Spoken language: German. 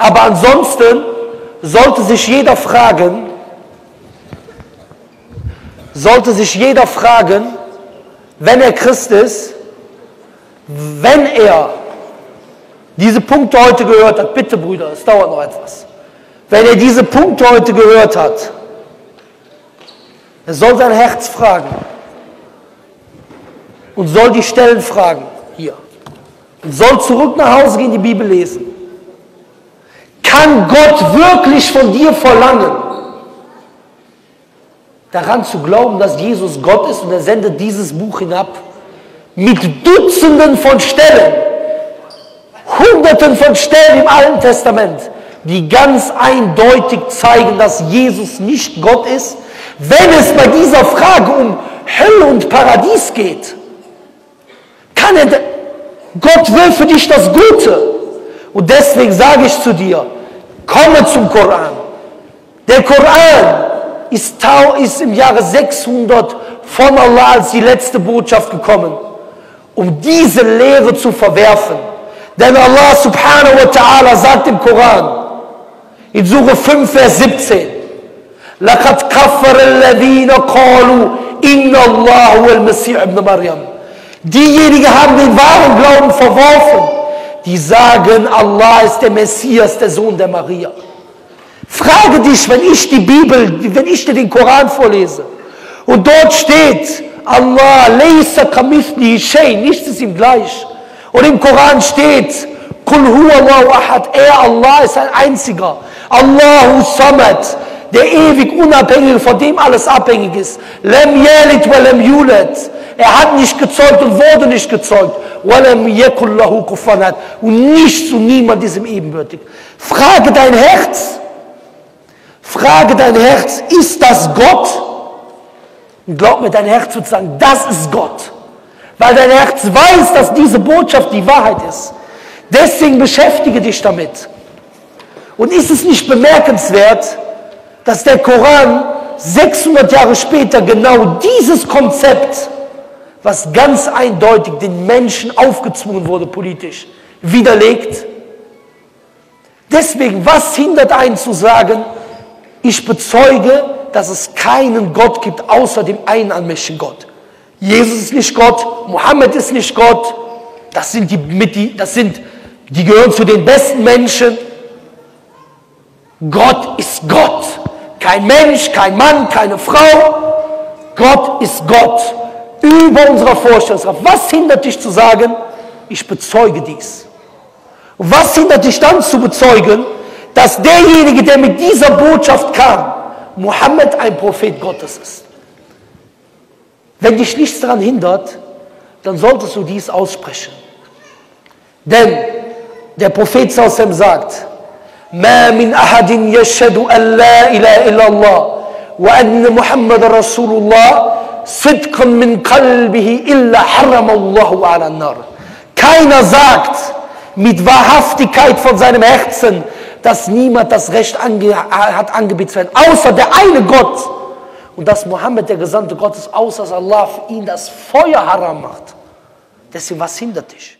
Aber ansonsten sollte sich jeder fragen, wenn er Christ ist, wenn er diese Punkte heute gehört hat, bitte Brüder, es dauert noch etwas, wenn er diese Punkte heute gehört hat, er soll sein Herz fragen und soll die Stellen fragen, hier, und soll zurück nach Hause gehen, die Bibel lesen. Kann Gott wirklich von dir verlangen, daran zu glauben, dass Jesus Gott ist und er sendet dieses Buch hinab mit Dutzenden von Stellen, Hunderten von Stellen im Alten Testament, die ganz eindeutig zeigen, dass Jesus nicht Gott ist, wenn es bei dieser Frage um Hölle und Paradies geht? Gott will für dich das Gute. Und deswegen sage ich zu dir, komme zum Koran. Der Koran ist im Jahre 600 von Allah als die letzte Botschaft gekommen, um diese Lehre zu verwerfen. Denn Allah subhanahu wa ta'ala sagt im Koran, in Sure 5, Vers 17, لَقَدْ كَفَّرَ الَّذِينَ قَالُوا إِنَّ اللَّهُ وَالْمَسِيحُ ابْنُ مَرْيَمَ. Diejenigen haben den wahren Glauben verworfen, die sagen, Allah ist der Messias, der Sohn der Maria. Frage dich, wenn ich dir den Koran vorlese und dort steht, Allah, laysa kamithlihi shay, nichts ist ihm gleich. Und im Koran steht, Qul huwa Allahu ahad, er, Allah, ist ein einziger. Allahu samad, der ewig Unabhängige, von dem alles abhängig ist. Lam yalid wa lam yulad. Er hat nicht gezeugt und wurde nicht gezeugt. Wa lam yakul lahu kufuwan ahad. Und nichts und niemand ist ihm ebenbürtig. Frage dein Herz, ist das Gott? Und glaub mir, dein Herz wird sagen, das ist Gott. Weil dein Herz weiß, dass diese Botschaft die Wahrheit ist. Deswegen beschäftige dich damit. Und ist es nicht bemerkenswert, dass der Koran 600 Jahre später genau dieses Konzept, was ganz eindeutig den Menschen aufgezwungen wurde politisch, widerlegt? Deswegen, was hindert einen zu sagen, ich bezeuge, dass es keinen Gott gibt, außer dem einen allmächtigen Gott. Jesus ist nicht Gott, Mohammed ist nicht Gott, die gehören zu den besten Menschen. Gott ist Gott. Kein Mensch, kein Mann, keine Frau. Gott ist Gott. Über unserer Vorstellungskraft. Was hindert dich zu sagen, ich bezeuge dies? Und was hindert dich dann zu bezeugen, dass derjenige, der mit dieser Botschaft kam, Mohammed ein Prophet Gottes ist? Wenn dich nichts daran hindert, dann solltest du dies aussprechen. Denn der Prophet sallallahu sagt, ما من أحد يشهد أن لا إله إلا الله وأن محمد رسول الله صدقا من قلبه إلا حرم الله على النار. Keiner sagt mit Wahrhaftigkeit von seinem Herzen, dass niemand das Recht hat, angebetet zu werden, außer der eine Gott. Und dass Mohammed der Gesandte Gottes, außer dass Allah für ihn das Feuer haram macht. Deswegen, was hindert dich?